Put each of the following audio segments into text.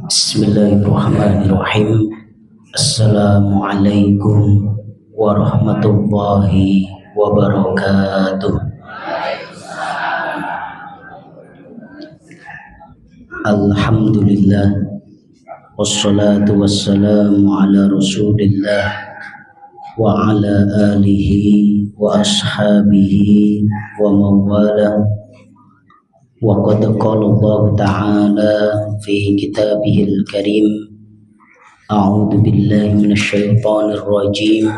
Bismillahirrahmanirrahim. Assalamualaikum warahmatullahi wabarakatuh. Alhamdulillah, wassalatu wassalamu ala rasulillah wa ala alihi wa ashabihi wa mawalah. Wa qad qala Allah ta'ala fi kitabihil karim, a'udzu billahi minasy syaithanir rajim.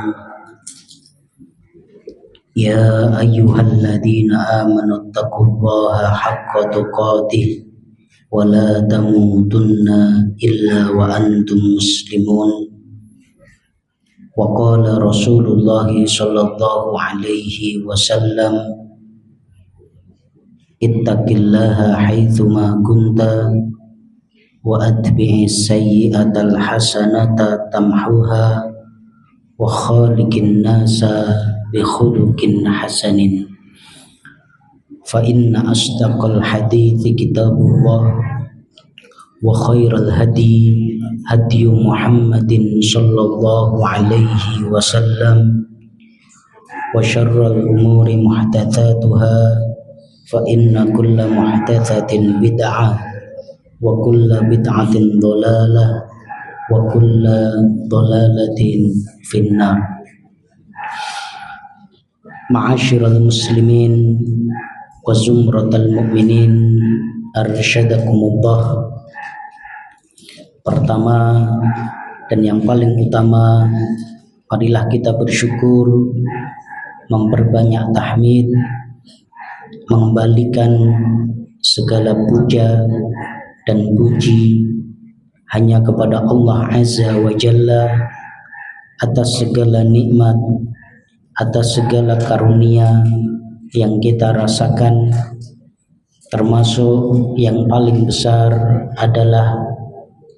Ya ayyuhalladzina amanu taqullaha haqqa tuqatih wa la tamutunna illa wa antum muslimun. Wa qala Rasulullah sallallahu alaihi wasallam, ittaqillaha haitsuma kunta wa atbi'is sayyi'atal hasanata tamhuha wa khaliqin nasa bi khuluqin hasanin. Fa inna asdaqal hadithi kitabullah wa khairal hadi hadyu Muhammadin sallallahu alaihi wasallam wa syarral umuri muhdatsatuha fa inna kulla muhdatsatin bid'ah wa kulla bid'atin dhalalah wa kulla dhalalatin finnar. Ma'asyiral muslimin wa zumratal mu'minin, arsyadakumullah. Pertama dan yang paling utama, marilah kita bersyukur, memperbanyak tahmid, mengembalikan segala puja dan puji hanya kepada Allah Azza wa Jalla atas segala nikmat, atas segala karunia yang kita rasakan, termasuk yang paling besar adalah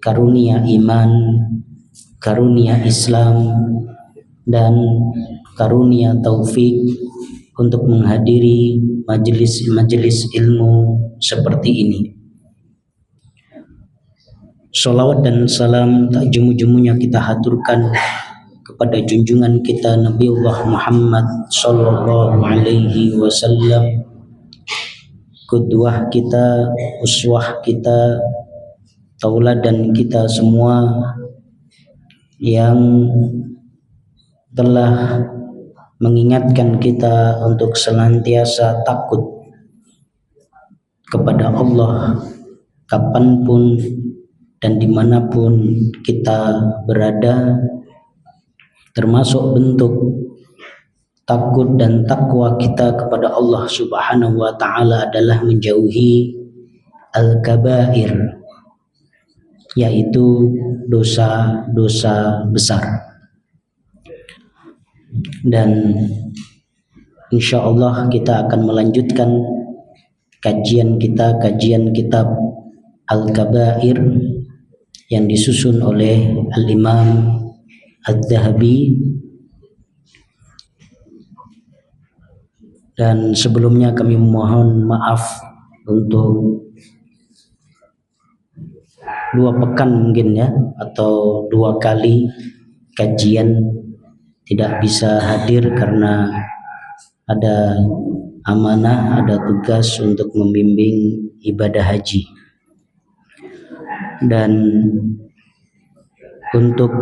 karunia iman, karunia Islam, dan karunia taufik untuk menghadiri majelis-majelis ilmu seperti ini. Salawat dan salam tak jemu-jemunya kita haturkan kepada junjungan kita Nabiullah Muhammad sallallahu alaihi wasallam, qudwah kita, uswah kita, tauladan kita semua, yang telah mengingatkan kita untuk senantiasa takut kepada Allah kapanpun dan dimanapun kita berada, termasuk bentuk takut dan takwa kita kepada Allah Subhanahu wa ta'ala adalah menjauhi al-kabair, yaitu dosa-dosa besar. Dan insya Allah kita akan melanjutkan kajian kitab Al-Kabair yang disusun oleh Al-Imam Adz-Dzahabi. Dan sebelumnya kami mohon maaf untuk 2 pekan mungkin ya, atau 2 kali kajian tidak bisa hadir karena ada amanah, ada tugas untuk membimbing ibadah haji. Dan untuk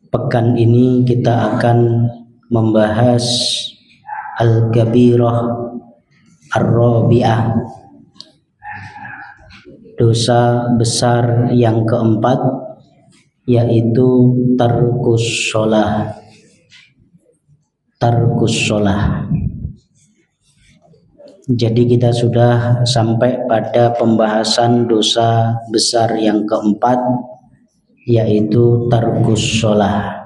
Pekan ini kita akan membahas Al-Kabirah Ar-Rabi'ah, dosa besar yang keempat, yaitu tarkus sholah. Jadi kita sudah sampai pada pembahasan dosa besar yang keempat, yaitu tarkus sholah.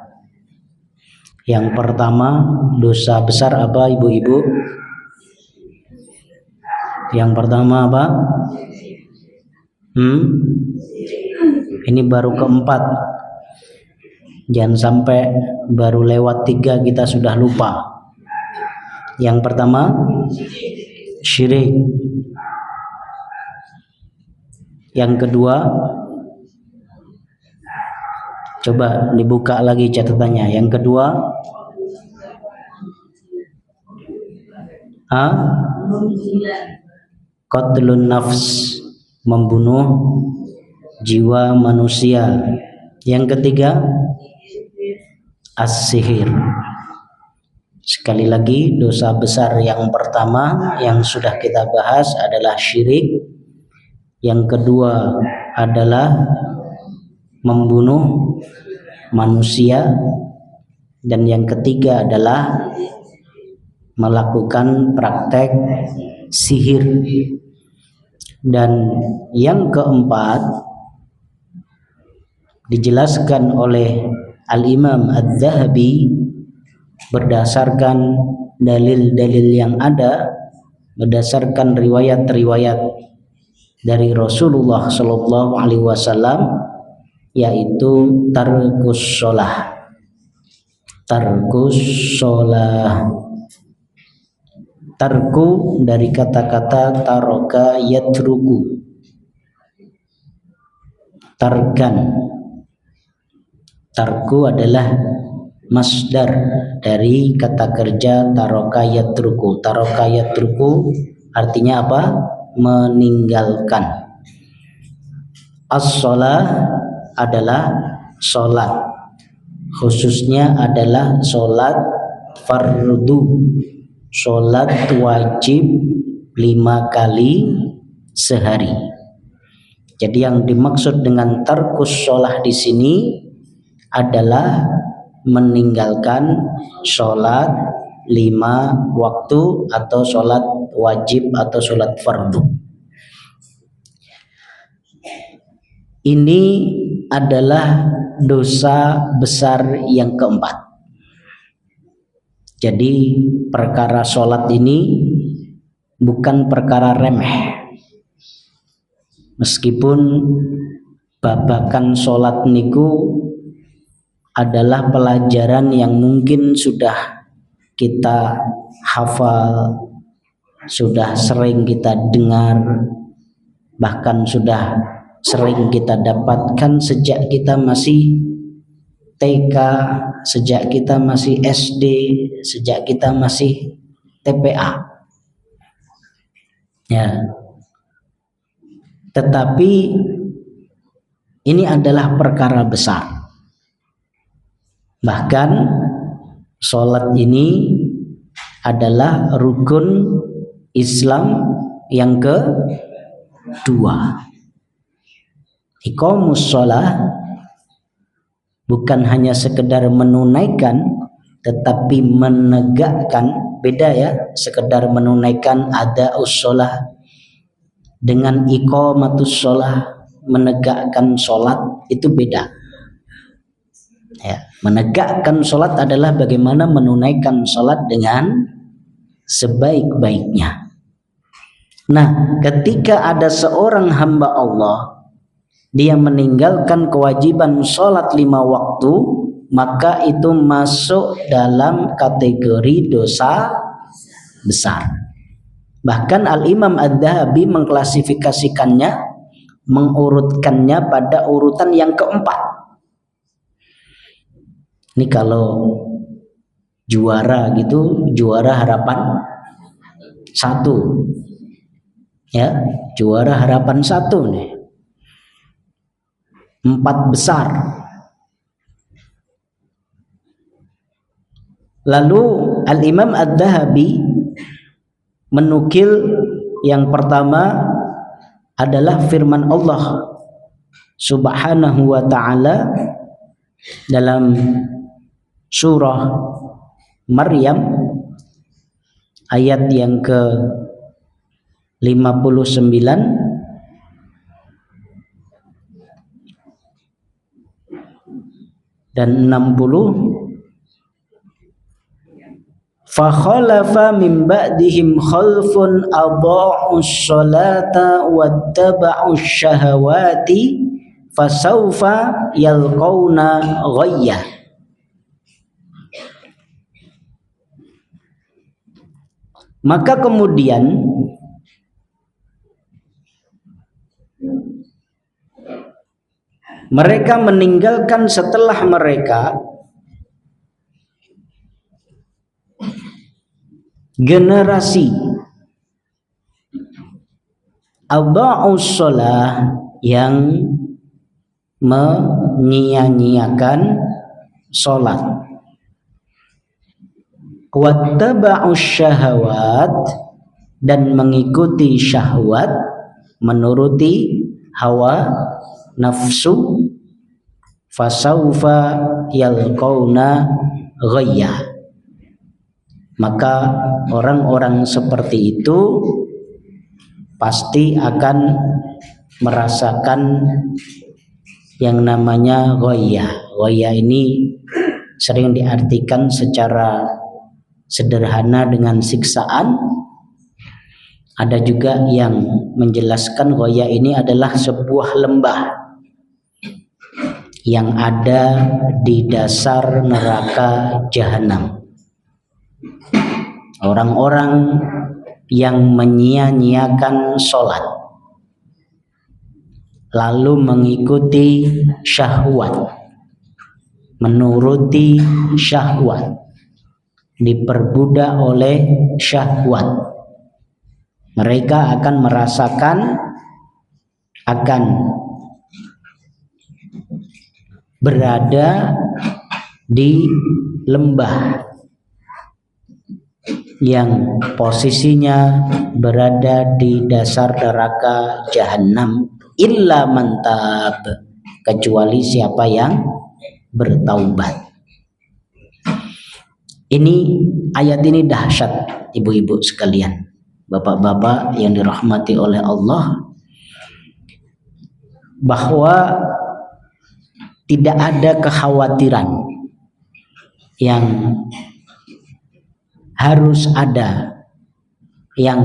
Yang pertama, dosa besar apa ibu-ibu? Yang pertama apa? Ini baru keempat. Jangan sampai baru lewat 3 kita sudah lupa. Yang pertama, syirik. Yang kedua, coba dibuka lagi catatannya. Yang kedua, qatlun nafs, membunuh jiwa manusia. Yang ketiga, as-sihir. Sekali lagi, dosa besar yang pertama yang sudah kita bahas adalah syirik. Yang kedua adalah membunuh manusia, dan yang ketiga adalah melakukan praktek sihir. Dan yang keempat dijelaskan oleh Al-Imam Adz-Dzahabi berdasarkan dalil-dalil yang ada, berdasarkan riwayat-riwayat dari Rasulullah Shallallahu Alaihi Wasallam, yaitu tarkus sholah. Tarku dari kata-kata taroka yatruku, tarkan. Tarku adalah masdar dari kata kerja taroka yatruku. Taroka yatruku artinya apa? Meninggalkan. As-sholah adalah sholat, khususnya adalah sholat fardu, sholat wajib 5 kali sehari. Jadi yang dimaksud dengan tarkus sholah di sini adalah meninggalkan sholat 5 waktu atau sholat wajib atau sholat fardu. Ini adalah dosa besar yang keempat. Jadi perkara sholat ini bukan perkara remeh. Meskipun babakan sholat niku adalah pelajaran yang mungkin sudah kita hafal, sudah sering kita dengar, bahkan sudah sering kita dapatkan sejak kita masih TK, sejak kita masih SD, sejak kita masih TPA. Ya. Tetapi ini adalah perkara besar. Bahkan sholat ini adalah rukun Islam yang kedua. Iqamus sholah bukan hanya sekedar menunaikan, tetapi menegakkan. Beda ya, sekedar menunaikan ada'us sholah dengan iqamatus sholah, menegakkan sholat itu beda. Ya, menegakkan sholat adalah bagaimana menunaikan sholat dengan sebaik-baiknya. Nah, ketika ada seorang hamba Allah, dia meninggalkan kewajiban sholat 5 waktu, maka itu masuk dalam kategori dosa besar. Bahkan Al-Imam Adz-Dzahabi mengklasifikasikannya, mengurutkannya pada urutan yang keempat. Ini kalau juara gitu, juara harapan 1. Ya, juara harapan 1 nih. 4 besar. Lalu Al-Imam Ad-Dhahabi menukil yang pertama adalah firman Allah Subhanahu wa ta'ala dalam surah Maryam ayat yang ke-59 dan 60. Fakhalafa min ba'dihim khalfun adha'us sholata wattaba'us syahawati fasawfa yalqawna ghayya. Maka kemudian mereka meninggalkan setelah mereka generasi adha'us shalah yang menyia-nyiakan salat, wattaba'us syahawat dan mengikuti syahwat, menuruti hawa nafsu, fasaufa yalqauna ghayya. Maka orang-orang seperti itu pasti akan merasakan yang namanya ghayya. Ghayya ini sering diartikan secara sederhana dengan siksaan. Ada juga yang menjelaskan ghayya ini adalah sebuah lembah yang ada di dasar neraka jahanam. Orang-orang yang menyia-nyiakan sholat lalu mengikuti syahwat, menuruti syahwat, diperbudak oleh syahwat, mereka akan merasakan akan berada di lembah yang posisinya berada di dasar neraka jahanam, illa man tab, kecuali siapa yang bertaubat. Ini ayat ini dahsyat ibu-ibu sekalian, bapak-bapak yang dirahmati oleh Allah, bahwa tidak ada kekhawatiran yang harus ada, yang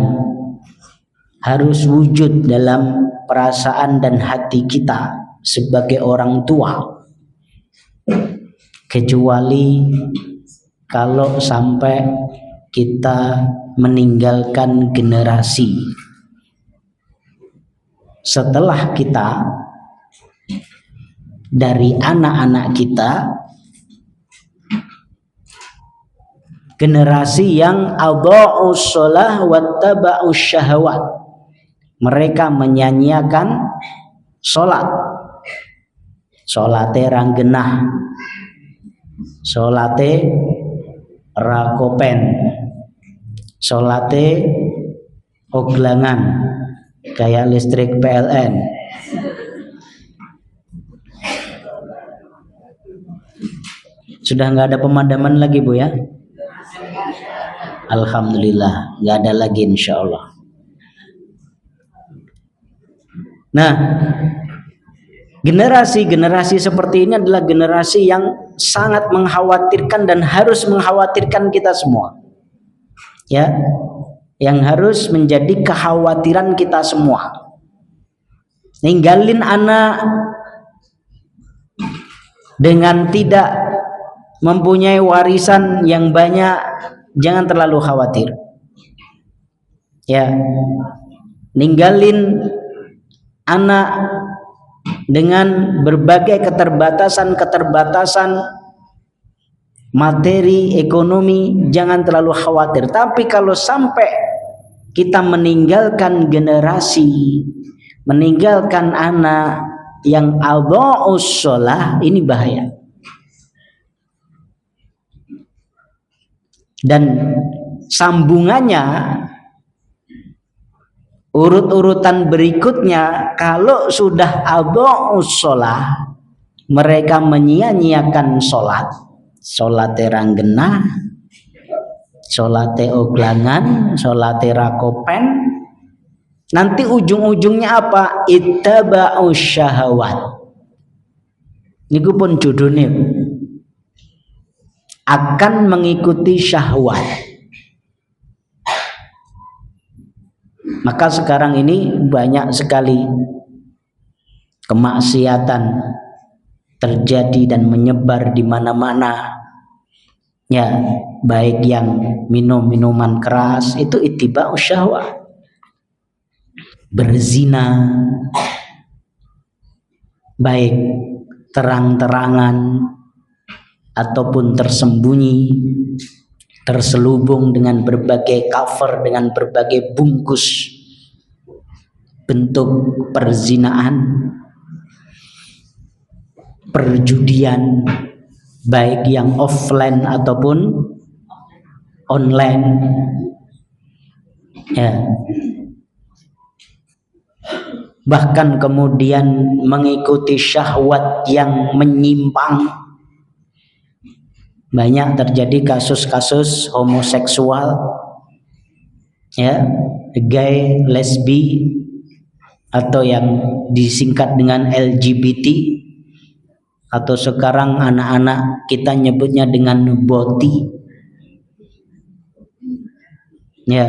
harus wujud dalam perasaan dan hati kita sebagai orang tua, kecuali kalau sampai kita meninggalkan generasi setelah kita dari anak-anak kita, generasi yang adha'us shalah wattaba'us syahawat, mereka menyanyiakan salat, salate ranggenah, salate rakopen, salate oglangan kayak listrik PLN. Sudah nggak ada pemadaman lagi Bu ya? Alhamdulillah, nggak ada lagi insya Allah. Nah, generasi-generasi seperti ini adalah generasi yang sangat mengkhawatirkan dan harus mengkhawatirkan kita semua, ya, yang harus menjadi kekhawatiran kita semua. Ninggalin anak dengan tidak mempunyai warisan yang banyak, jangan terlalu khawatir, ya. Ninggalin anak dengan berbagai keterbatasan materi, ekonomi, jangan terlalu khawatir. Tapi kalau sampai kita meninggalkan generasi, meninggalkan anak yang adha'us shalah, ini bahaya. Dan sambungannya, urut-urutan berikutnya, kalau sudah adha'us shalah, mereka menyia-nyiakan sholat, sholat ranggena, sholat oglangan, sholat rakopen, nanti ujung-ujungnya apa? Ittaba'us syahawat. Niku pun judulnya akan mengikuti syahwat. Maka sekarang ini banyak sekali kemaksiatan terjadi dan menyebar di mana-mana. Ya, baik yang minum minuman keras itu ittiba'us syahwat. Berzina, baik terang-terangan ataupun tersembunyi, terselubung dengan berbagai cover, dengan berbagai bungkus bentuk perzinaan, perjudian, baik yang offline ataupun online. Ya. Bahkan kemudian mengikuti syahwat yang menyimpang. Banyak terjadi kasus-kasus homoseksual, ya, gay, lesbi, atau yang disingkat dengan LGBT, atau sekarang anak-anak kita nyebutnya dengan boti, ya,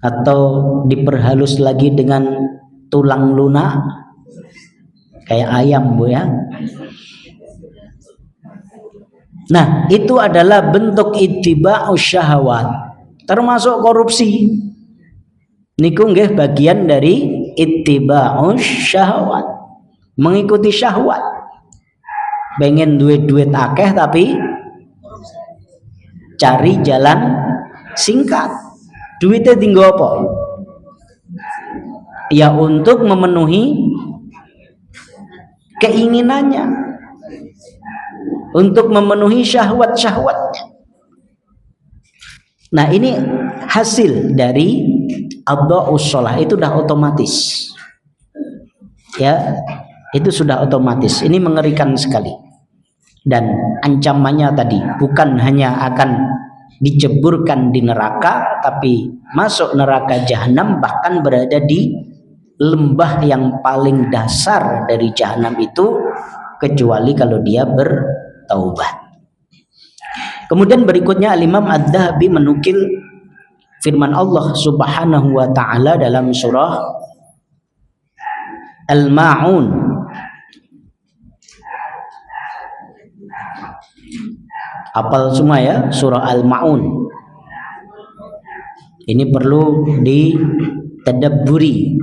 atau diperhalus lagi dengan tulang lunak kayak ayam, Bu, ya. Nah, itu adalah bentuk ittiba'us syahwat, termasuk korupsi. Niku nggih bagian dari ittiba'us syahwat, mengikuti syahwat. Pengen duit akeh tapi cari jalan singkat. Duitnya tinggal apa? Ya untuk memenuhi keinginannya, untuk memenuhi syahwat-syahwatnya. Nah, ini hasil dari adha'us shalah, itu sudah otomatis. Ya, itu sudah otomatis. Ini mengerikan sekali. Dan ancamannya tadi bukan hanya akan diceburkan di neraka, tapi masuk neraka jahanam, bahkan berada di lembah yang paling dasar dari jahanam itu, kecuali kalau dia bertaubat. Kemudian berikutnya Imam Adz-Dzahabi menukil firman Allah Subhanahu wa taala dalam surah Al-Ma'un. Hafal semua ya, surah Al-Ma'un. Ini perlu ditadabburi.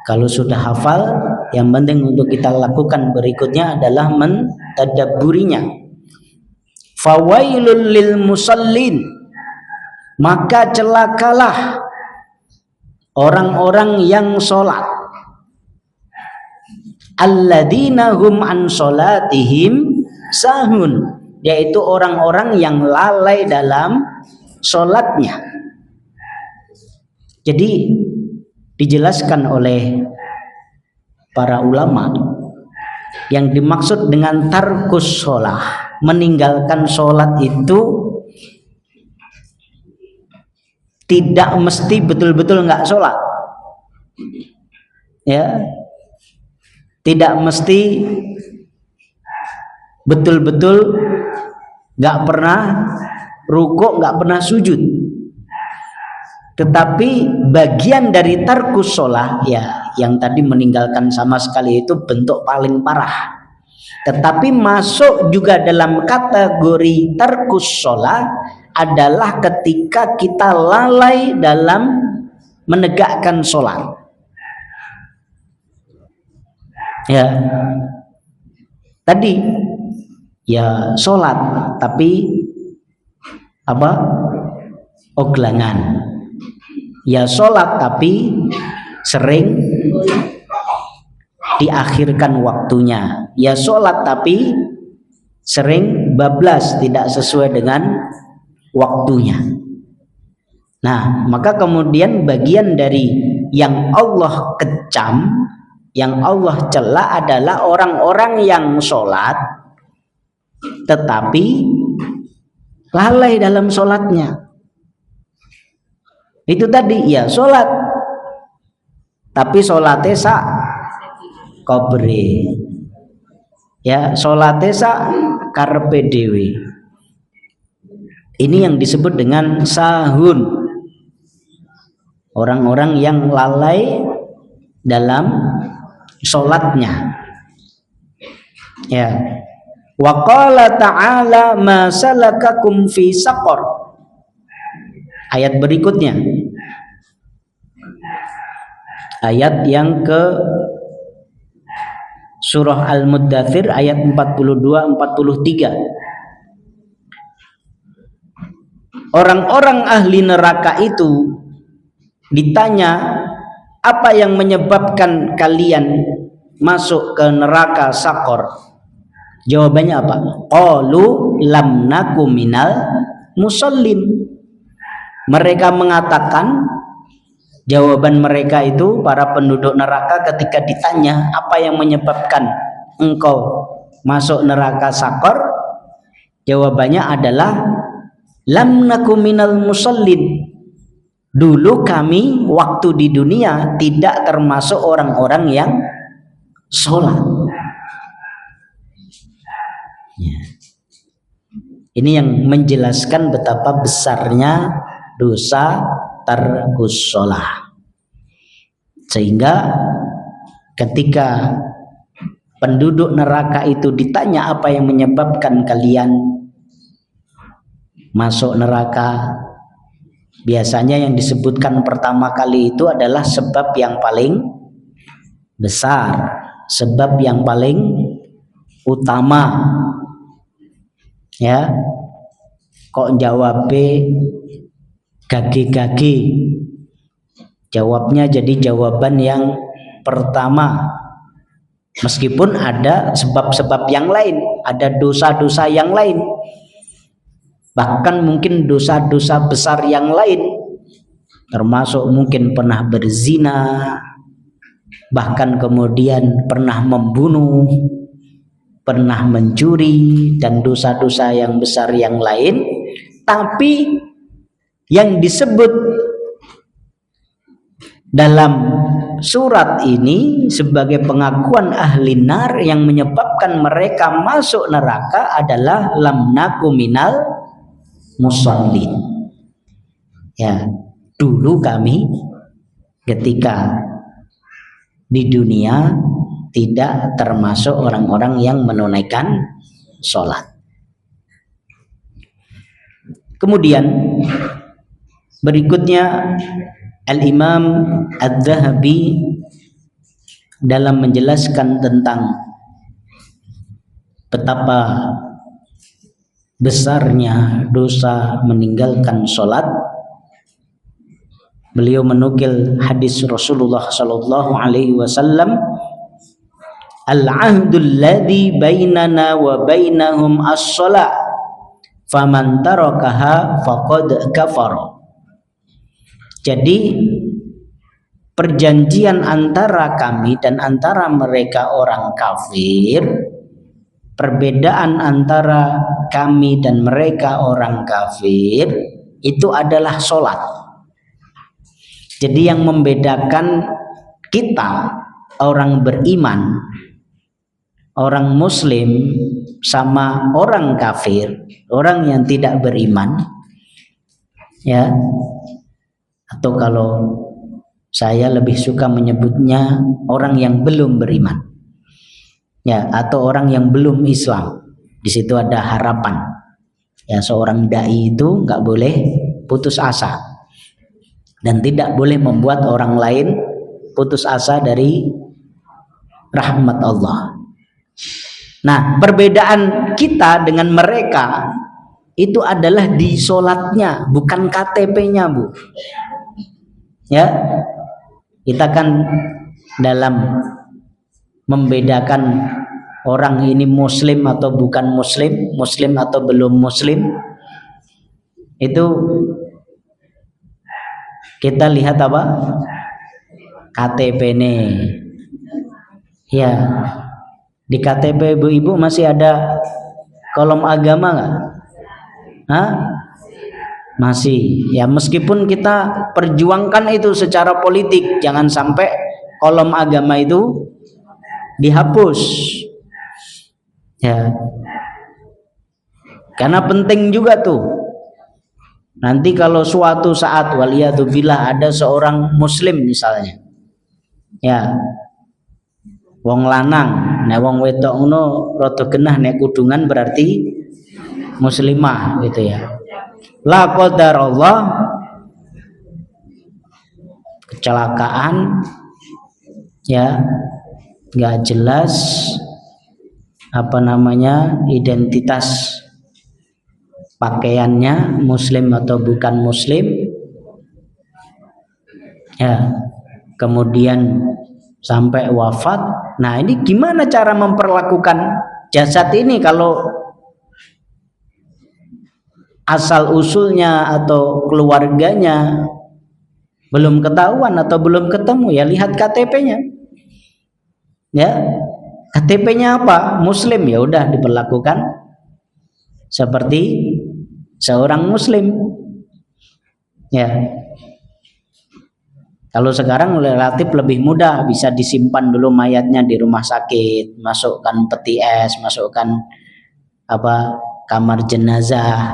Kalau sudah hafal, yang penting untuk kita lakukan berikutnya adalah mentadabburinya. Fawailul lil musallin, maka celakalah orang-orang yang sholat, alladzina hum an sholatihim sahun, yaitu orang-orang yang lalai dalam sholatnya. Jadi dijelaskan oleh para ulama, yang dimaksud dengan tarkus sholah, meninggalkan sholat itu tidak mesti betul-betul nggak sholat, ya, tidak mesti betul-betul nggak pernah rukuk, nggak pernah sujud. Tetapi bagian dari tarkus sholah, ya, yang tadi meninggalkan sama sekali, itu bentuk paling parah. Tetapi masuk juga dalam kategori tarkus sholah adalah ketika kita lalai dalam menegakkan sholat. Ya, tadi ya sholat tapi apa? Oglangan. Ya sholat tapi sering diakhirkan waktunya. Ya sholat tapi sering bablas, tidak sesuai dengan waktunya. Nah, maka kemudian bagian dari yang Allah kecam, yang Allah cela adalah orang-orang yang sholat tetapi lalai dalam sholatnya. Itu tadi, ya sholat tapi sholatnya sak kobre, ya sholatnya sak karepe dhewe. Ini yang disebut dengan sahun. Orang-orang yang lalai dalam sholatnya. Ya. Wa qala ta'ala ma salakakum fi saqar. Ayat berikutnya. Ayat yang ke surah Al-Muddathir ayat 42-43. Orang-orang ahli neraka itu ditanya, apa yang menyebabkan kalian masuk ke neraka Sakor? Jawabannya apa? Qalu lam naku minal musallin. Mereka mengatakan, jawaban mereka itu, para penduduk neraka ketika ditanya apa yang menyebabkan engkau masuk neraka Sakor, jawabannya adalah lam naku minal musallin. Dulu kami waktu di dunia tidak termasuk orang-orang yang sholat. Ya. Ini yang menjelaskan betapa besarnya dosa tarkus sholat. Sehingga ketika penduduk neraka itu ditanya apa yang menyebabkan kalian masuk neraka, biasanya yang disebutkan pertama kali itu adalah sebab yang paling besar, sebab yang paling utama. Ya, kok jawab gage-gage? Jawabnya jadi jawaban yang pertama. Meskipun ada sebab-sebab yang lain, ada dosa-dosa yang lain. Bahkan mungkin dosa-dosa besar yang lain, termasuk mungkin pernah berzina, bahkan kemudian pernah membunuh, pernah mencuri, dan dosa-dosa yang besar yang lain. Tapi yang disebut dalam surat ini sebagai pengakuan ahli nar yang menyebabkan mereka masuk neraka adalah lam naku minal musallin. Ya, dulu kami ketika di dunia tidak termasuk orang-orang yang menunaikan sholat. Kemudian berikutnya Al-Imam Adz-Dzahabi dalam menjelaskan tentang betapa besarnya dosa meninggalkan sholat, beliau menukil hadis Rasulullah sallallahu alaihi wasallam, al-ahdul ladzi bainana wa bainahum as-shalah faman tarakaha faqad kafara. Jadi perjanjian antara kami dan antara mereka orang kafir, perbedaan antara kami dan mereka orang kafir itu adalah sholat. Jadi yang membedakan kita orang beriman, orang muslim, sama orang kafir, orang yang tidak beriman, ya, atau kalau saya lebih suka menyebutnya orang yang belum beriman, ya, atau orang yang belum Islam. Di situ ada harapan. Ya, seorang dai itu nggak boleh putus asa dan tidak boleh membuat orang lain putus asa dari rahmat Allah. Nah, perbedaan kita dengan mereka itu adalah di sholatnya, bukan KTP-nya, Bu. Ya, kita kan dalam membedakan orang ini muslim atau bukan muslim, muslim atau belum muslim, itu kita lihat apa? KTP nih. Ya, di KTP ibu-ibu masih ada kolom agama nggak? Hah? Masih. Ya, meskipun kita perjuangkan itu secara politik, jangan sampai kolom agama itu dihapus. Ya. Karena penting juga tuh. Nanti kalau suatu saat waliyadzubillah ada seorang muslim misalnya. Ya. Wong lanang, nek wong wedok ngono rada genah nek kudungan berarti muslimah gitu ya. La qadarullah, kecelakaan ya, nggak jelas apa namanya identitas pakaiannya, muslim atau bukan muslim ya, kemudian sampai wafat. Nah, ini gimana cara memperlakukan jasad ini kalau asal usulnya atau keluarganya belum ketahuan atau belum ketemu? Ya lihat KTP-nya. Ya, KTP-nya apa? Muslim, ya udah diperlakukan seperti seorang muslim. Ya. Kalau sekarang relatif lebih mudah, bisa disimpan dulu mayatnya di rumah sakit, masukkan peti es, masukkan apa kamar jenazah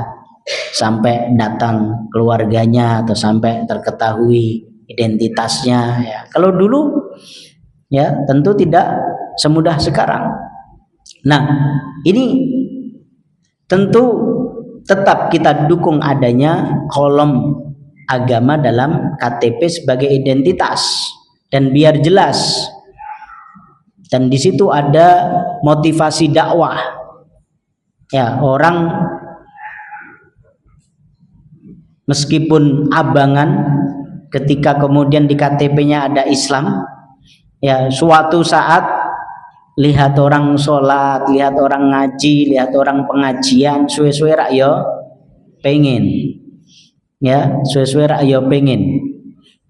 sampai datang keluarganya atau sampai terketahui identitasnya ya. Kalau dulu ya tentu tidak semudah sekarang. Nah, ini tentu tetap kita dukung adanya kolom agama dalam KTP sebagai identitas dan biar jelas, dan di situ ada motivasi dakwah ya. Orang meskipun abangan ketika kemudian di KTP-nya ada Islam ya, suatu saat lihat orang sholat, lihat orang ngaji, lihat orang pengajian, suwe-suwe rak yo pengen ya, suwe-suwe rak yo pengen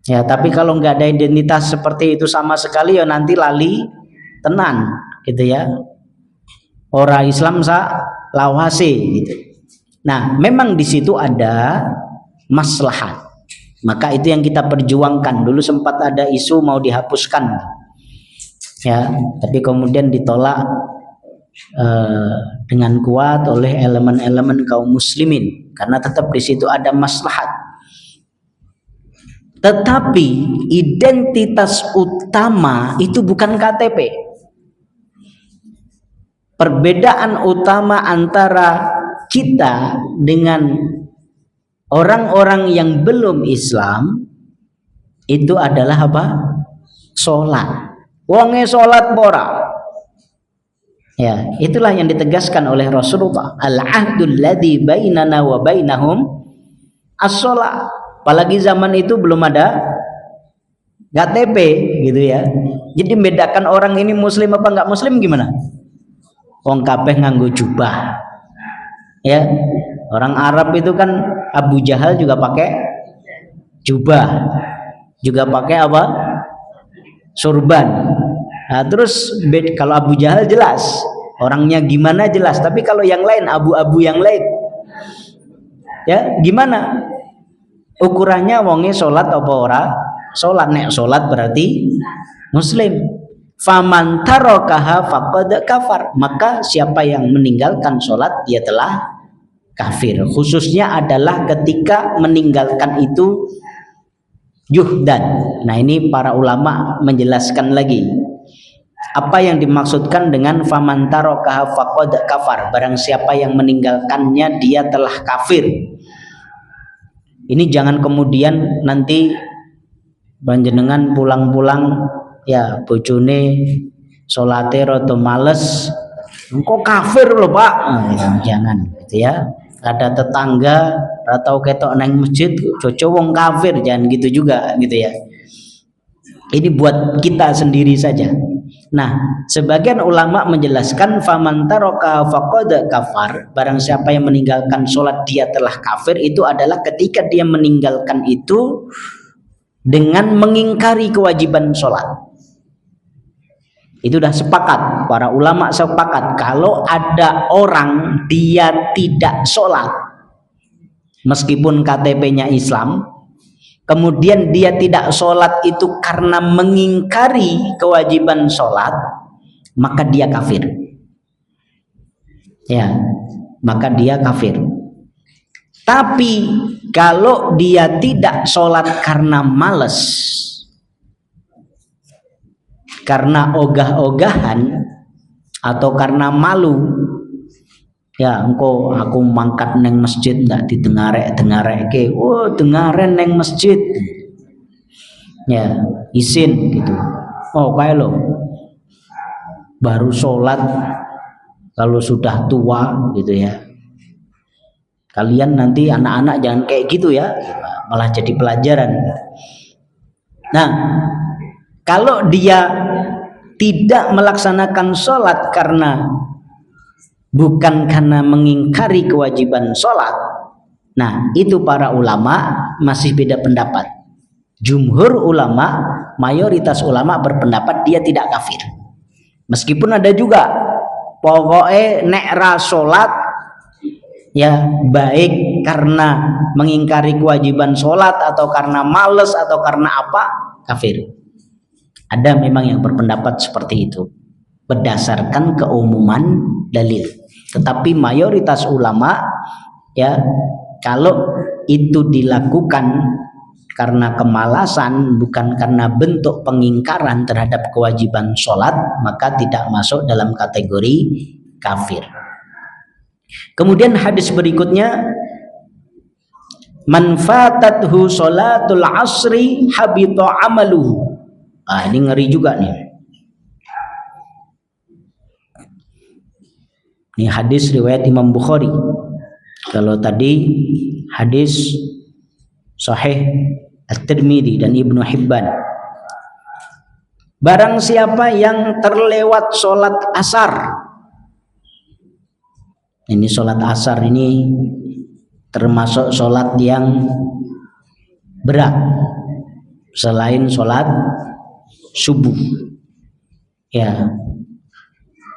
ya. Tapi kalau nggak ada identitas seperti itu sama sekali ya nanti lali tenan gitu ya, orang Islam sa lawase gitu. Nah, memang di situ ada maslahat, maka itu yang kita perjuangkan. Dulu sempat ada isu mau dihapuskan ya, tapi kemudian ditolak dengan kuat oleh elemen-elemen kaum muslimin karena tetap di situ ada maslahat. Tetapi identitas utama itu bukan KTP. Perbedaan utama antara kita dengan orang-orang yang belum Islam itu adalah apa? Sholat. Wonge sholat bora. Ya, itulah yang ditegaskan oleh Rasulullah. Al-ahdul ladzi bainana wa bainahum as-shalah. Apalagi zaman itu belum ada KTP gitu ya. Jadi membedakan orang ini muslim apa enggak muslim gimana? Wong kabeh nganggo jubah. Ya. Orang Arab itu kan Abu Jahal juga pakai jubah. Juga pakai apa? Surban. Nah, terus kalau Abu Jahal jelas orangnya gimana jelas, tapi kalau yang lain abu-abu yang lain ya gimana ukurannya? Wonge sholat apa ora sholat? Nek sholat berarti muslim. Faman tarakaha faqad kafar, maka siapa yang meninggalkan sholat dia telah kafir. Khususnya adalah ketika meninggalkan itu juhdan. Nah, ini para ulama menjelaskan lagi apa yang dimaksudkan dengan faman tarakaha faqad kafar. Barang siapa yang meninggalkannya dia telah kafir. Ini jangan kemudian nanti panjenengan pulang-pulang ya bojone salate rada males, engko kafir loh Pak. Jangan gitu ya. Ada tetangga atau ketok nang masjid coco wong kafir, jangan gitu juga gitu ya. Ini buat kita sendiri saja. Nah, sebagian ulama menjelaskan faman taraka faqad kafar, barang siapa yang meninggalkan sholat dia telah kafir, itu adalah ketika dia meninggalkan itu dengan mengingkari kewajiban sholat. Itu sudah sepakat, para ulama sepakat kalau ada orang dia tidak sholat meskipun KTP-nya Islam, kemudian dia tidak sholat itu karena mengingkari kewajiban sholat, maka dia kafir. Ya, maka dia kafir. Tapi kalau dia tidak sholat karena males, karena ogah-ogahan, atau karena malu, ya engko aku mangkat neng masjid ndak didengarek ke, oh dengaren neng masjid, ya izin gitu. Oh kayak lo baru sholat kalau sudah tua gitu ya, kalian nanti anak-anak jangan kayak gitu ya, malah jadi pelajaran. Nah, kalau dia tidak melaksanakan sholat bukan karena mengingkari kewajiban sholat, nah itu para ulama masih beda pendapat. Jumhur ulama, mayoritas ulama berpendapat dia tidak kafir. Meskipun ada juga pokoknya nek ra sholat ya, baik karena mengingkari kewajiban sholat atau karena males atau karena apa, kafir. Ada memang yang berpendapat seperti itu berdasarkan keumuman dalil. Tetapi mayoritas ulama ya, kalau itu dilakukan karena kemalasan, bukan karena bentuk pengingkaran terhadap kewajiban sholat, maka tidak masuk dalam kategori kafir. Kemudian hadis berikutnya, man fatathu sholatul asri habita amaluhu. Ini ngeri juga nih. Ini hadis riwayat Imam Bukhari. Kalau tadi hadis Sahih At-Tirmidzi dan Ibnu Hibban. Barang siapa yang terlewat sholat asar, ini sholat asar ini termasuk sholat yang berat selain sholat subuh. Ya,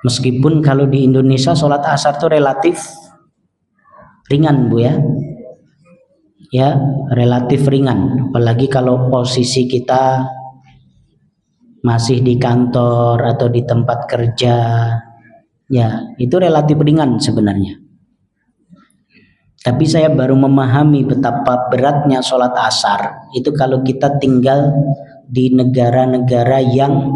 meskipun kalau di Indonesia sholat asar itu relatif ringan Bu ya. Ya, relatif ringan, apalagi kalau posisi kita masih di kantor atau di tempat kerja, ya itu relatif ringan sebenarnya. Tapi saya baru memahami betapa beratnya sholat asar itu kalau kita tinggal di negara-negara yang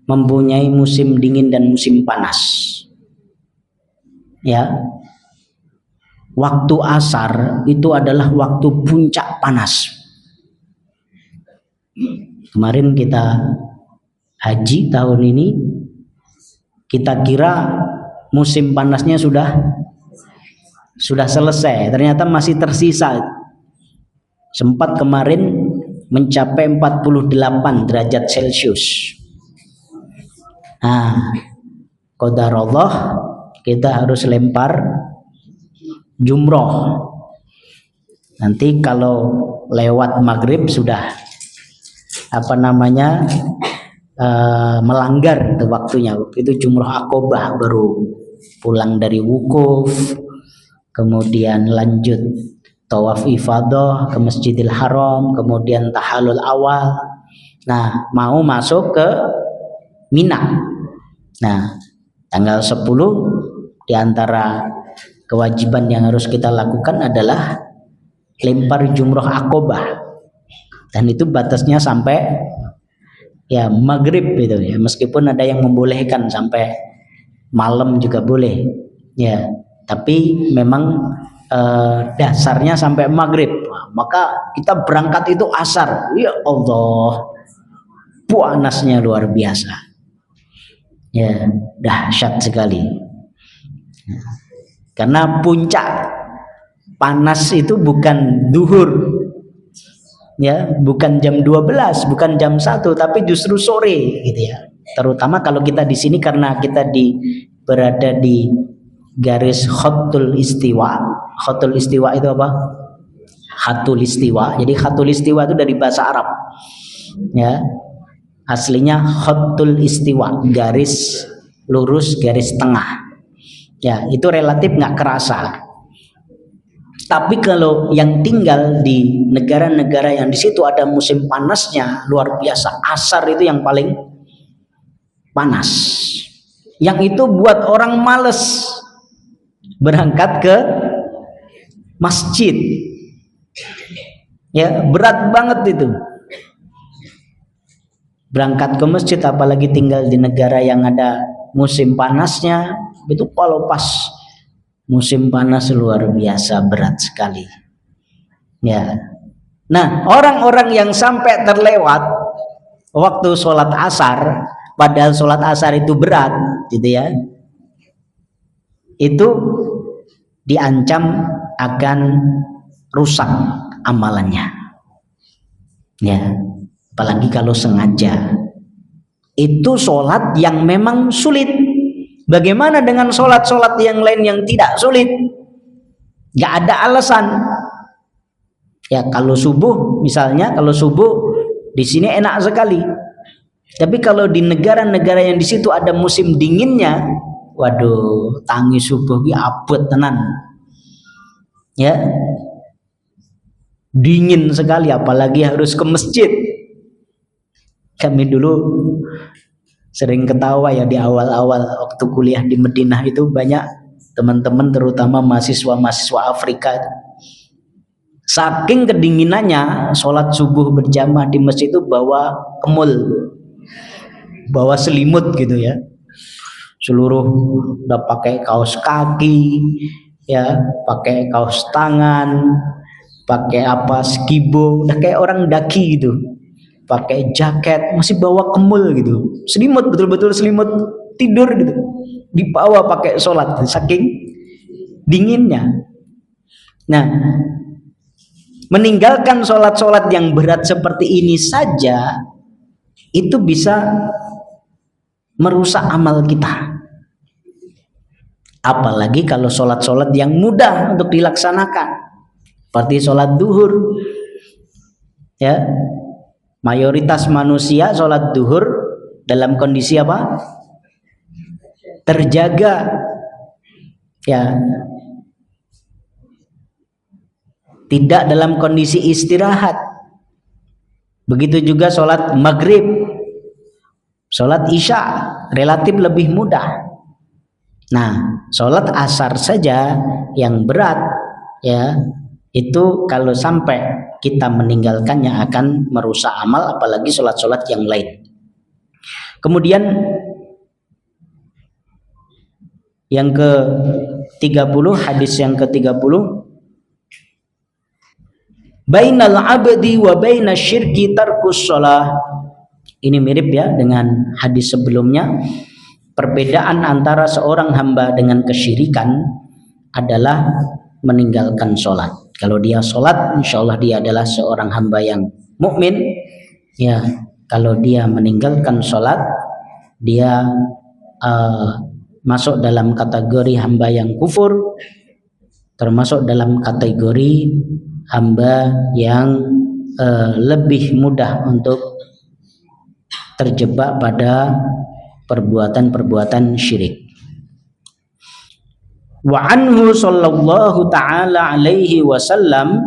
mempunyai musim dingin dan musim panas. Ya, waktu asar itu adalah waktu puncak panas. Kemarin kita haji tahun ini, kita kira musim panasnya sudah selesai, ternyata masih tersisa. Sempat kemarin mencapai 48 derajat Celcius. Nah, qadarullah kita harus lempar jumroh. Nanti kalau lewat maghrib sudah melanggar itu waktunya. Itu jumroh akobah, baru pulang dari wukuf, kemudian lanjut tawaf ifadah ke Masjidil Haram, kemudian tahallul awal. Nah, mau masuk ke Mina. Nah, tanggal 10 diantara kewajiban yang harus kita lakukan adalah lempar jumroh akobah, dan itu batasnya sampai ya maghrib itu ya, meskipun ada yang membolehkan sampai malam juga boleh ya, tapi memang dasarnya sampai maghrib. Maka kita berangkat itu asar, ya Allah panasnya luar biasa ya, dahsyat sekali. Karena puncak panas itu bukan duhur ya, bukan jam 12, bukan jam 1, tapi justru sore gitu ya. Terutama kalau kita di sini karena kita berada di garis khatul istiwa. Khatul istiwa itu apa? Khatul istiwa. Jadi khatul istiwa itu dari bahasa Arab. Ya. Aslinya khatul istiwa, garis lurus, garis tengah. Ya, itu relatif nggak kerasa. Tapi kalau yang tinggal di negara-negara yang di situ ada musim panasnya luar biasa, asar itu yang paling panas. Yang itu buat orang males berangkat ke masjid. Ya, berat banget itu. Berangkat ke masjid, apalagi tinggal di negara yang ada musim panasnya, itu kalau pas musim panas luar biasa berat sekali. Ya. Nah, orang-orang yang sampai terlewat waktu sholat asar, padahal sholat asar itu berat, gitu ya, itu diancam akan rusak amalannya. Ya. Apalagi kalau sengaja. Itu sholat yang memang sulit. Bagaimana dengan sholat-sholat yang lain yang tidak sulit? Gak ada alasan. Ya, kalau subuh misalnya, kalau subuh di sini enak sekali. Tapi kalau di negara-negara yang di situ ada musim dinginnya, waduh, tangi subuh ki abot tenan. Ya. Dingin sekali, apalagi harus ke masjid. Kami dulu sering ketawa ya di awal-awal waktu kuliah di Madinah itu, banyak teman-teman terutama mahasiswa-mahasiswa Afrika itu, saking kedinginannya sholat subuh berjamaah di masjid itu bawa kemul, bawa selimut gitu ya, seluruh udah pakai kaos kaki ya, pakai kaos tangan, pakai apa, skibo, udah kayak orang daki gitu, pakai jaket, masih bawa kemul gitu, selimut, betul-betul selimut tidur gitu, dibawa pakai sholat saking dinginnya. Nah, meninggalkan sholat-sholat yang berat seperti ini saja itu bisa merusak amal kita, apalagi kalau sholat-sholat yang mudah untuk dilaksanakan seperti sholat duhur ya. Mayoritas manusia sholat duhur dalam kondisi apa? Terjaga, ya, tidak dalam kondisi istirahat. Begitu juga sholat maghrib, sholat isya relatif lebih mudah. Nah, sholat asar saja yang berat, ya, itu kalau sampai kita meninggalkannya akan merusak amal, apalagi sholat-sholat yang lain. Kemudian yang ke-30, hadis yang ke-30, bainal abdi wa baina syirki tarkus shalah. Ini mirip ya dengan hadis sebelumnya. Perbedaan antara seorang hamba dengan kesyirikan adalah meninggalkan sholat. Kalau dia sholat, insya Allah dia adalah seorang hamba yang mukmin. Ya, kalau dia meninggalkan sholat, dia masuk dalam kategori hamba yang kufur, termasuk dalam kategori hamba yang lebih mudah untuk terjebak pada perbuatan-perbuatan syirik. Wa anhu sallallahu ta'ala alaihi wasallam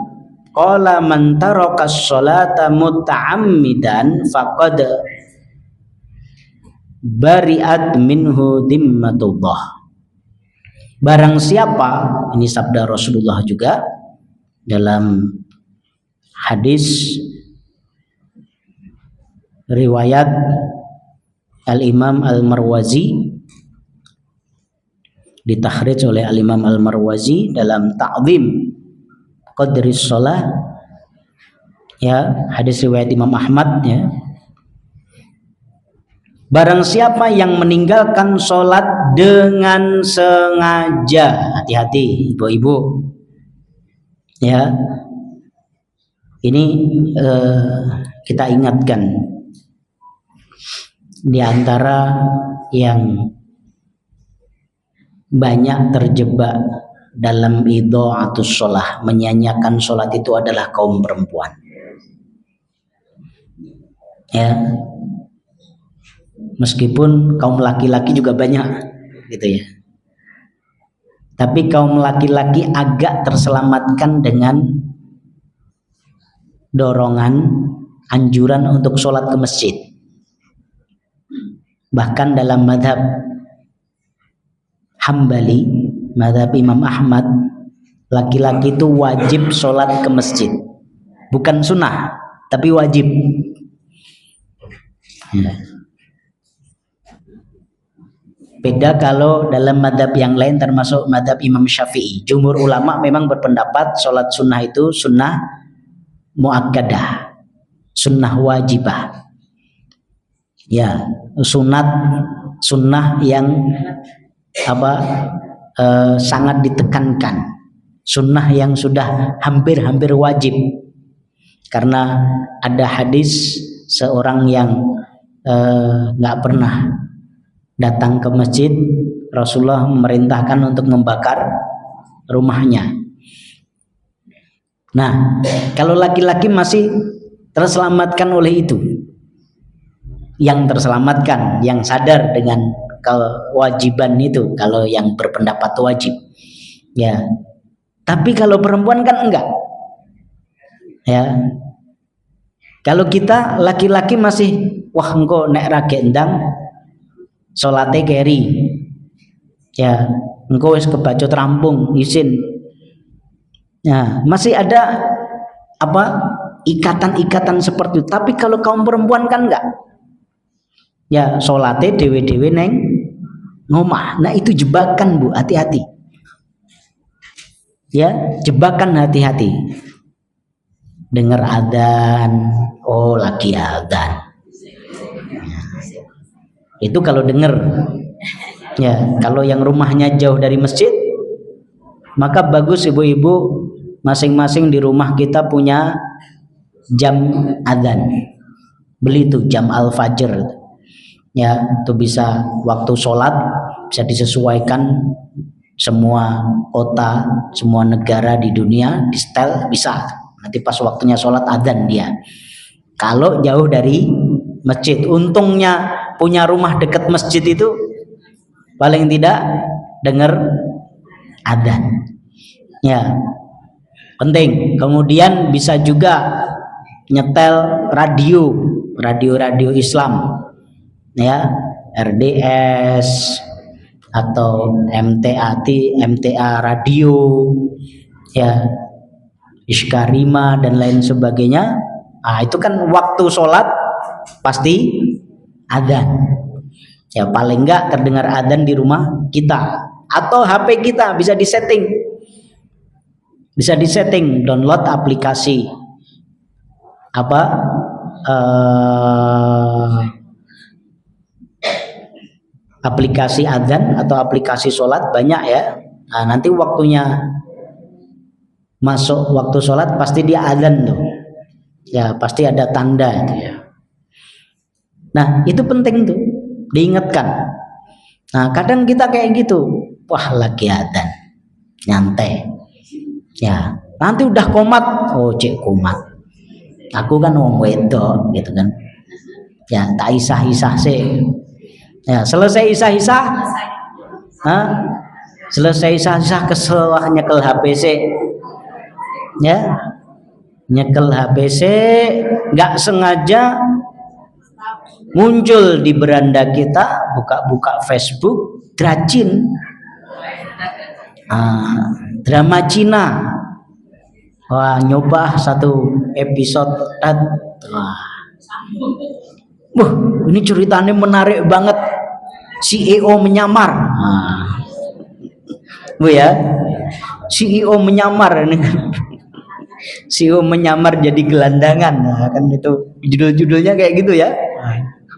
qala man taraka sholata muta'ammidan faqad bari'at minhu dhimmatullah. Barang siapa, ini sabda Rasulullah juga dalam hadis riwayat Al-Imam Al-Marwazi, ditakhrij oleh Al-Imam Al-Marwazi dalam Ta'zim Qadris Shalah, ya, hadis riwayat Imam Ahmad, ya. Barang siapa yang meninggalkan sholat dengan sengaja, hati-hati ibu-ibu, ya, Ini kita ingatkan di antara yang banyak terjebak dalam idha'atus shalah, menyanyiakan sholat itu adalah kaum perempuan. Ya, meskipun kaum laki-laki juga banyak, gitu ya. Tapi kaum laki-laki agak terselamatkan dengan dorongan, anjuran untuk sholat ke masjid. Bahkan dalam madhab Hambali, madhab Imam Ahmad, laki-laki itu wajib sholat ke masjid. Bukan sunnah, tapi wajib. Ya. Beda kalau dalam madhab yang lain, termasuk madhab Imam Syafi'i. Jumhur ulama memang berpendapat sholat sunnah itu sunnah muakkadah, sunnah wajibah. Ya, sunnah yang sangat ditekankan, sunnah yang sudah hampir-hampir wajib. Karena ada hadis seorang yang nggak pernah datang ke masjid, Rasulullah memerintahkan untuk membakar rumahnya. Nah, kalau laki-laki masih terselamatkan oleh itu, yang terselamatkan, yang sadar dengan kewajiban itu, kalau yang berpendapat wajib, ya. Tapi kalau perempuan kan enggak, ya. Kalau kita laki-laki masih, wah engko nek ra gendang salate keri, ya, engko wis kebacot rampung izin. Nah, masih ada ikatan-ikatan seperti itu. Tapi kalau kaum perempuan kan enggak. Ya, salate dewe-dewe neng ngomah. Nah, itu jebakan, Bu, hati-hati. Ya, jebakan, hati-hati. Dengar adzan, oh lagi adzan. Ya. Itu kalau dengar. Ya, kalau yang rumahnya jauh dari masjid, maka bagus ibu-ibu masing-masing di rumah kita punya jam adzan. Beli tuh jam al-fajr. Ya, itu bisa waktu sholat, bisa disesuaikan semua kota, semua negara di dunia, di setel bisa. Nanti pas waktunya sholat adzan dia. Kalau jauh dari masjid, untungnya punya rumah dekat masjid itu paling tidak dengar adzan. Ya, penting. Kemudian bisa juga nyetel radio Islam, ya, RDS atau MTA radio, ya, Iskarima dan lain sebagainya. Nah, itu kan waktu sholat pasti adzan. Ya, paling enggak terdengar adzan di rumah kita atau HP kita bisa disetting. Bisa disetting, download aplikasi aplikasi adzan atau aplikasi sholat banyak ya. Nah, nanti waktunya masuk waktu sholat pasti dia adzan tuh. Ya, pasti ada tanda itu ya. Nah, itu penting tuh diingatkan. Nah, kadang kita kayak gitu, wah lagi adzan, nyantai. Ya, nanti udah komat, oh cek komat. Aku kan wong wedok gitu kan. Ya, tak isah-isah sih. Ya, selesai isah-isah. Selesai isah-isah kesel nyekel HP sih. Ya. Nyekel HP sih, enggak sengaja muncul di beranda kita, buka-buka Facebook, dracin. Drama Cina. Wah, nyoba satu episode. Wah, ini ceritanya menarik banget. CEO menyamar. Bu ya, CEO menyamar ini kan. CEO menyamar jadi gelandangan. Nah, kan itu judul-judulnya kayak gitu ya.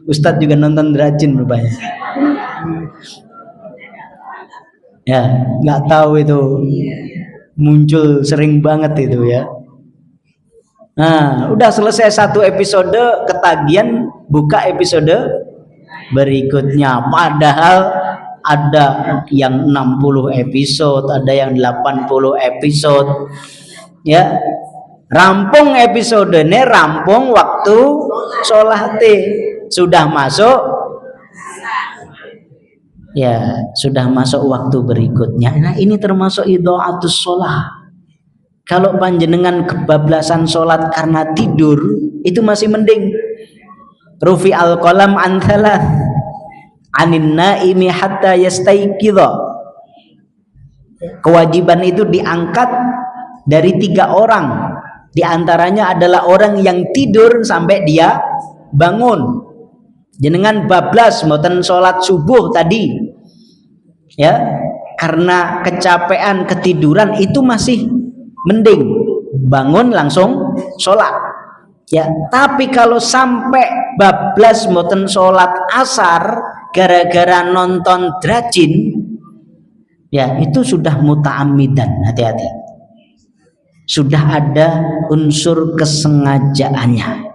Ustadz juga nonton Dracin rupanya. Ya, nggak tahu itu muncul sering banget itu ya. Nah, udah selesai satu episode, ketagihan buka episode berikutnya. Padahal ada yang 60 episode, ada yang 80 episode. Ya, rampung episodenya, rampung waktu sholat sudah masuk. Ya, sudah masuk waktu berikutnya. Nah, ini termasuk idha'atus sholat. Kalau panjenengan kebablasan sholat karena tidur, itu masih mending. Rufi al-qalam an thalath anin naimi hatta yastaiqidha. Kewajiban itu diangkat dari 3 orang. Di antaranya adalah orang yang tidur sampai dia bangun. Jenengan bablas mboten sholat subuh tadi, ya, karena kecapean ketiduran, itu masih mending bangun langsung sholat, ya. Tapi kalau sampai bablas mboten sholat asar gara-gara nonton drajin, ya itu sudah muta'ammidan, hati-hati, sudah ada unsur kesengajaannya.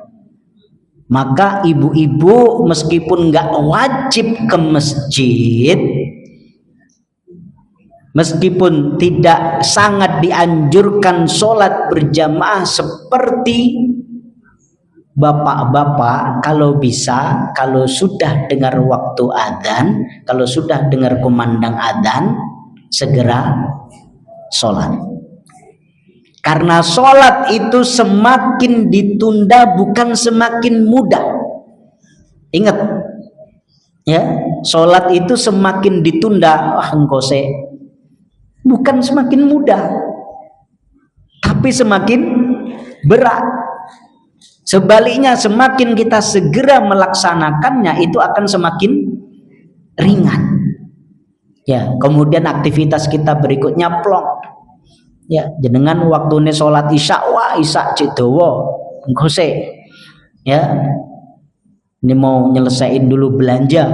Maka ibu-ibu meskipun nggak wajib ke masjid, meskipun tidak sangat dianjurkan sholat berjamaah seperti bapak-bapak, kalau bisa, kalau sudah dengar waktu adzan, kalau sudah dengar kumandang adzan, segera sholat. Karena sholat itu semakin ditunda bukan semakin mudah. Ingat, ya, sholat itu semakin ditunda, bukan semakin mudah, tapi semakin berat. Sebaliknya, semakin kita segera melaksanakannya, itu akan semakin ringan. Ya, kemudian aktivitas kita berikutnya plong. Ya, jenengan waktune sholat isya, wah isya cik dawa, engko ya, ini mau nyelesain dulu belanja,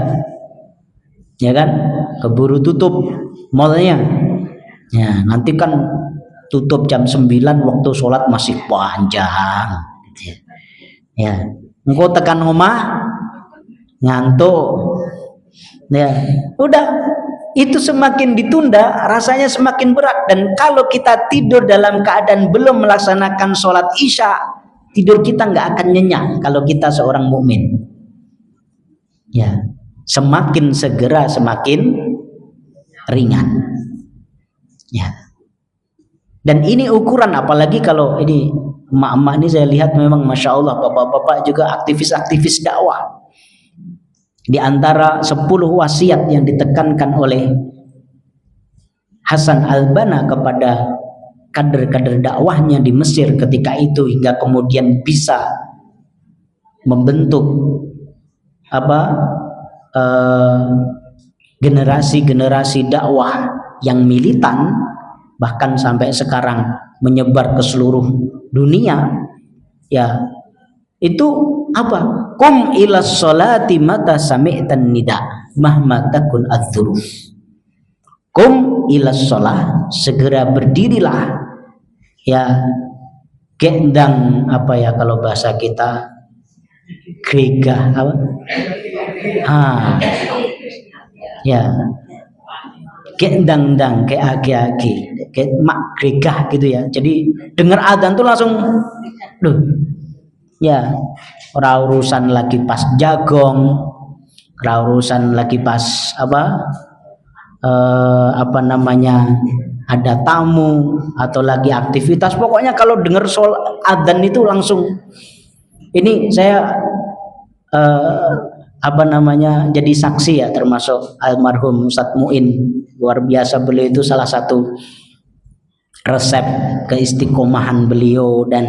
ya kan, keburu tutup malnya, ya nanti kan tutup jam 9, waktu sholat masih panjang, gitu ya. Engko tekan omah ngantuk, ya udah. Itu semakin ditunda, rasanya semakin berat. Dan kalau kita tidur dalam keadaan belum melaksanakan sholat isya, tidur kita nggak akan nyenyak kalau kita seorang mukmin. Ya, semakin segera semakin ringan. Ya. Dan ini ukuran, apalagi kalau ini emak-emak ini saya lihat memang masya Allah, bapak-bapak juga aktivis-aktivis dakwah. Di antara 10 wasiat yang ditekankan oleh Hasan al-Banna kepada kader-kader dakwahnya di Mesir ketika itu, hingga kemudian bisa membentuk generasi-generasi dakwah yang militan, bahkan sampai sekarang menyebar ke seluruh dunia, ya itu apa? Qum ila sholati mata sami'tan nida mahma takun adz-dzuruf. Qum ila sholah, segera berdirilah, ya, gendang apa ya kalau bahasa kita, gegah apa? Ya, gendang-dang kayak agi-agi, kayak mak gegah gitu ya. Jadi dengar adzan tuh langsung, ya, ora urusan lagi pas jagong, ora urusan lagi pas ada tamu atau lagi aktivitas, pokoknya kalau dengar adzan itu langsung. Ini saya jadi saksi ya, termasuk almarhum Ustadz Muin, luar biasa, beliau itu salah satu resep keistiqomahan beliau dan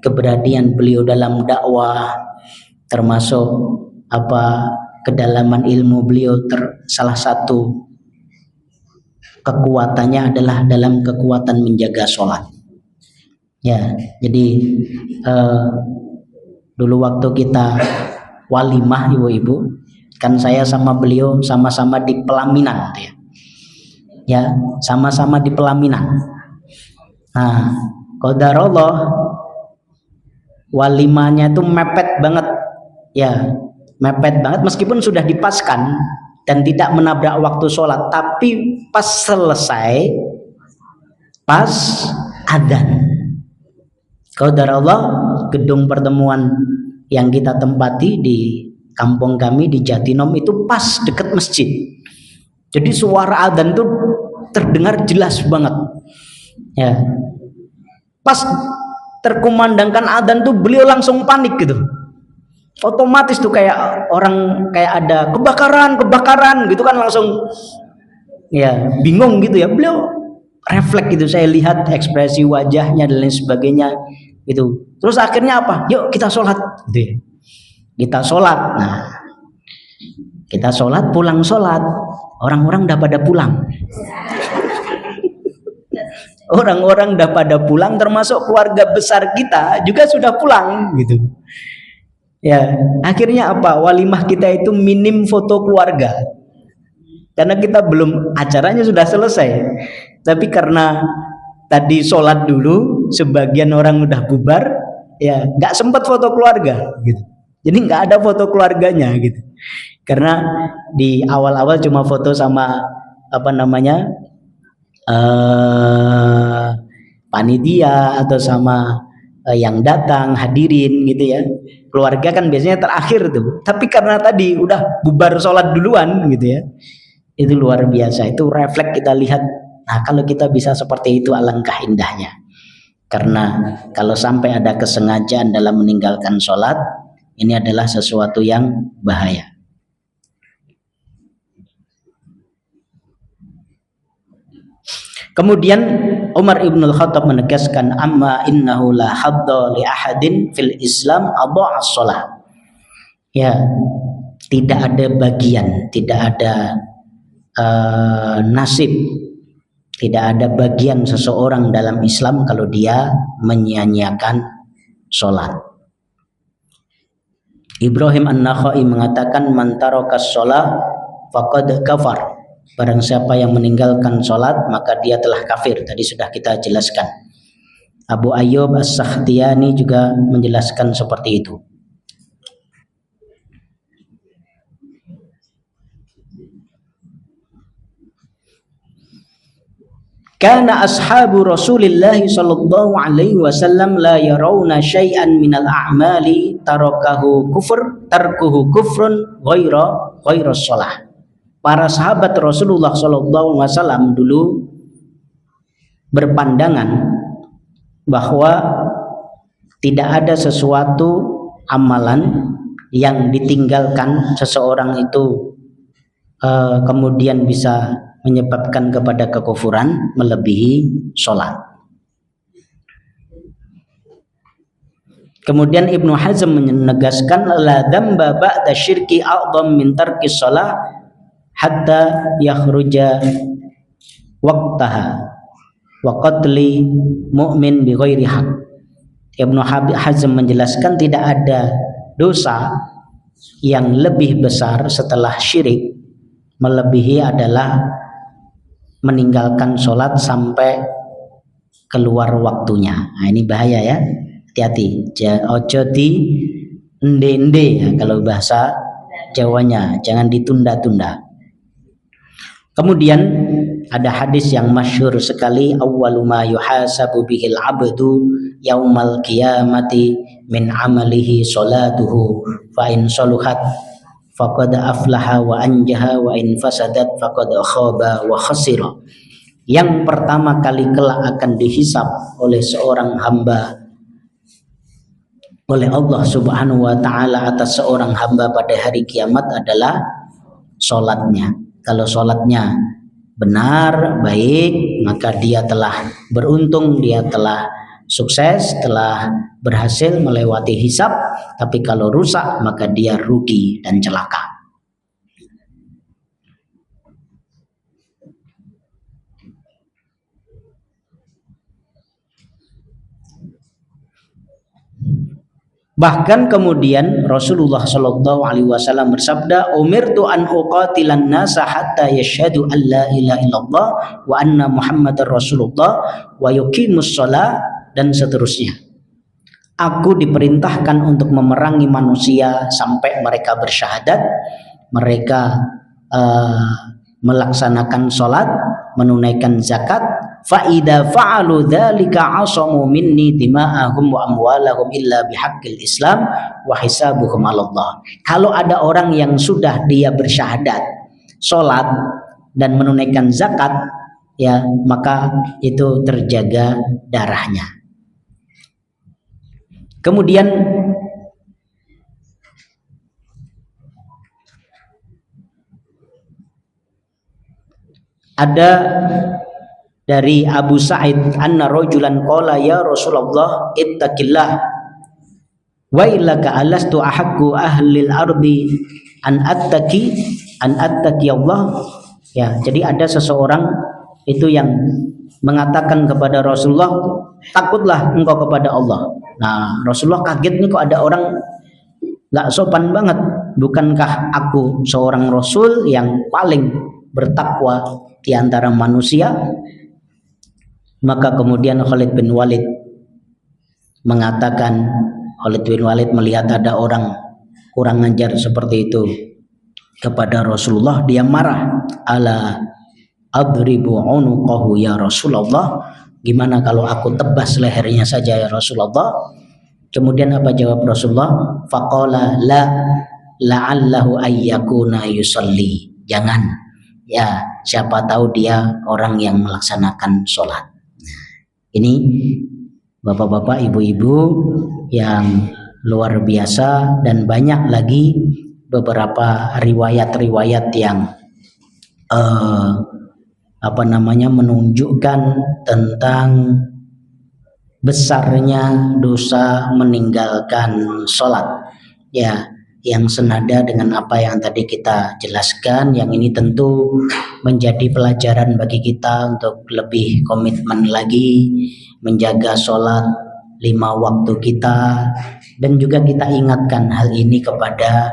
keberanian beliau dalam dakwah, termasuk kedalaman ilmu beliau. Salah satu kekuatannya adalah dalam kekuatan menjaga sholat. Ya, jadi dulu waktu kita walimah ibu-ibu, kan saya sama beliau sama-sama di pelaminan, ya, sama-sama di pelaminan. Nah, qadarullah walimanya itu mepet banget, ya mepet banget meskipun sudah dipaskan dan tidak menabrak waktu sholat, tapi pas selesai, pas adzan. Qadarullah Allah, gedung pertemuan yang kita tempati di kampung kami di Jatinom itu pas dekat masjid. Jadi suara adzan tuh terdengar jelas banget. Ya. Pas terkumandangkan adzan tuh beliau langsung panik gitu. Otomatis tuh kayak orang kayak ada kebakaran gitu kan, langsung ya bingung gitu ya. Beliau refleks gitu, saya lihat ekspresi wajahnya dan lain sebagainya gitu. Terus akhirnya apa? Yuk kita sholat gitu ya. Kita sholat. Nah, kita sholat, pulang sholat, orang-orang udah pada pulang. Orang-orang udah pada pulang, termasuk keluarga besar kita juga sudah pulang gitu. Ya, akhirnya apa? Walimah kita itu minim foto keluarga. Karena kita belum, acaranya sudah selesai. Tapi karena tadi sholat dulu, sebagian orang udah bubar, ya nggak sempat foto keluarga gitu. Jadi nggak ada foto keluarganya gitu. Karena di awal-awal cuma foto sama apa namanya panitia atau sama yang datang hadirin gitu ya. Keluarga kan biasanya terakhir tuh. Tapi karena tadi udah bubar sholat duluan gitu ya. Itu luar biasa. Itu refleks kita lihat. Nah, kalau kita bisa seperti itu alangkah indahnya. Karena kalau sampai ada kesengajaan dalam meninggalkan sholat, ini adalah sesuatu yang bahaya. Kemudian Umar ibn al-Khattab menegaskan, amma innahu la hadda li ahadin fil Islam adha'a shalah. Ya, tidak ada bagian, tidak ada nasib, tidak ada bagian seseorang dalam Islam kalau dia menyia-nyiakan sholat. Ibrahim An-Nakhai mengatakan, man tarakas shalah faqad kafar. Barang siapa yang meninggalkan sholat maka dia telah kafir. Tadi sudah kita jelaskan. Abu Ayyub As-Sakhtiyani juga menjelaskan seperti itu. Kana ashabu Rasulillah sallallahu alaihi wasallam la yarawna syai'an minal a'mali tarkuhu kufrun ghaira shalah. Para sahabat Rasulullah sallallahu alaihi wasallam dulu berpandangan bahwa tidak ada sesuatu amalan yang ditinggalkan seseorang itu kemudian bisa menyebabkan kepada kekufuran melebihi sholat. Kemudian Ibnu Hazm menegaskan, la dzamba ba'da syirki a'dham min tarki shalah hatta yakhruja waqtaha wa qatli mu'min bi ghairi haq. Ibnu Hazm menjelaskan tidak ada dosa yang lebih besar setelah syirik melebihi adalah meninggalkan sholat sampai keluar waktunya. Nah, ini bahaya ya, hati-hati. Ojo di ende-ende ya, kalau bahasa Jawanya, jangan ditunda-tunda. Kemudian ada hadis yang masyhur sekali, awwalu ma yuhasabu bihil abdu yaumal qiyamati min amalihi salatuhu fa in saluhat faqad aflaha wa anjaha wa in fasadat faqad khaba wa khasira. Yang pertama kali kelak akan dihisab oleh seorang hamba oleh Allah Subhanahu wa taala atas seorang hamba pada hari kiamat adalah salatnya. Kalau salatnya benar, baik, maka dia telah beruntung, dia telah sukses, telah berhasil melewati hisab. Tapi kalau rusak, maka dia rugi dan celaka. Bahkan kemudian Rasulullah Shallallahu Alaihi Wasallam bersabda, umirtu an uqatilan nasa hatta yashhadu an la ilaha illallah wa anna Muhammadar Rasulullah wa yuqimus shalah, dan seterusnya. Aku diperintahkan untuk memerangi manusia sampai mereka bersyahadat, mereka melaksanakan sholat, menunaikan zakat. Fa idza fa'alu dzalika 'asamu minni dima'ahum wa amwalahum illa bihaqqil Islam wa hisabuhum 'ala Allah. Kalau ada orang yang sudah dia bersyahadat, sholat dan menunaikan zakat, ya maka itu terjaga darahnya. Kemudian ada dari Abu Sa'id anna rajulan qala ya Rasulullah ittaqillah wa illaka alastu ahaqqu ahlil ardi an attaqi Allah. Ya, jadi ada seseorang itu yang mengatakan kepada Rasulullah, takutlah engkau kepada Allah. Nah, Rasulullah kaget nih, kok ada orang nggak sopan banget. Bukankah aku seorang Rasul yang paling bertakwa di antara manusia? Maka kemudian Khalid bin Walid mengatakan, Khalid bin Walid melihat ada orang kurang ajar seperti itu kepada Rasulullah, dia marah. Ala adribu unuqahu ya Rasulullah, gimana kalau aku tebas lehernya saja ya Rasulullah? Kemudian apa jawab Rasulullah? Faqala la la'allahu ayyakuna yusalli. Jangan, ya siapa tahu dia orang yang melaksanakan sholat. Ini bapak-bapak, ibu-ibu yang luar biasa, dan banyak lagi beberapa riwayat-riwayat yang menunjukkan tentang besarnya dosa meninggalkan sholat, ya, yang senada dengan apa yang tadi kita jelaskan. Yang ini tentu menjadi pelajaran bagi kita untuk lebih komitmen lagi menjaga sholat 5 waktu kita, dan juga kita ingatkan hal ini kepada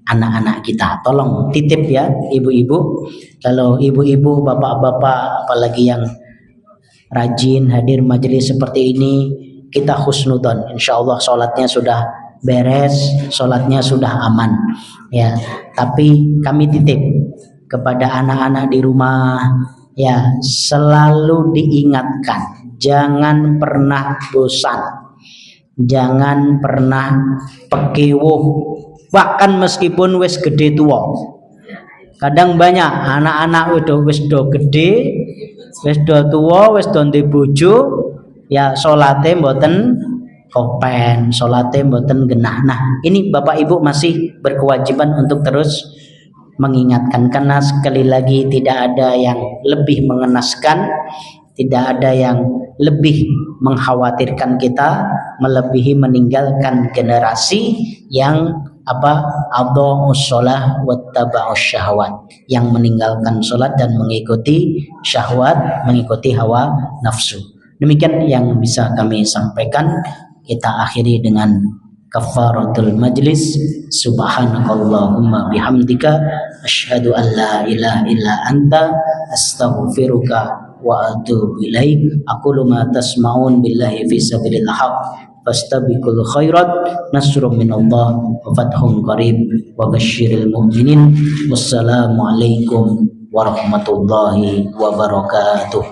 anak-anak kita. Tolong titip ya ibu-ibu, kalau ibu-ibu, bapak-bapak, apalagi yang rajin hadir majelis seperti ini, kita husnudon, insya Allah sholatnya sudah beres, sholatnya sudah aman, ya. Tapi kami titip kepada anak-anak di rumah, ya, selalu diingatkan, jangan pernah bosan, jangan pernah pekewuh, bahkan meskipun wis gede tua. Kadang banyak anak-anak wis do gede, wis do tua, wis do ndek bojo, ya salate mboten kopen, salate mboten genah. Nah, ini Bapak Ibu masih berkewajiban untuk terus mengingatkan, karena sekali lagi tidak ada yang lebih mengenaskan, tidak ada yang lebih mengkhawatirkan kita melebihi meninggalkan generasi yang adha'us shalah wattaba'us syahwat, yang meninggalkan salat dan mengikuti syahwat, mengikuti hawa nafsu. Demikian yang bisa kami sampaikan. Kita akhiri dengan kafaratul majlis. Subhanakallahumma bihamdika asyhadu an la ilaha illa anta astaghfiruka wa atubu ilaik. Aqulu ma tasma'un billahi fi sabilillah haq fastabiqul khairat, nasrun minallah wa fathun qarib wa basyiril mu'minin. Wassalamu alaikum warahmatullahi wabarakatuh.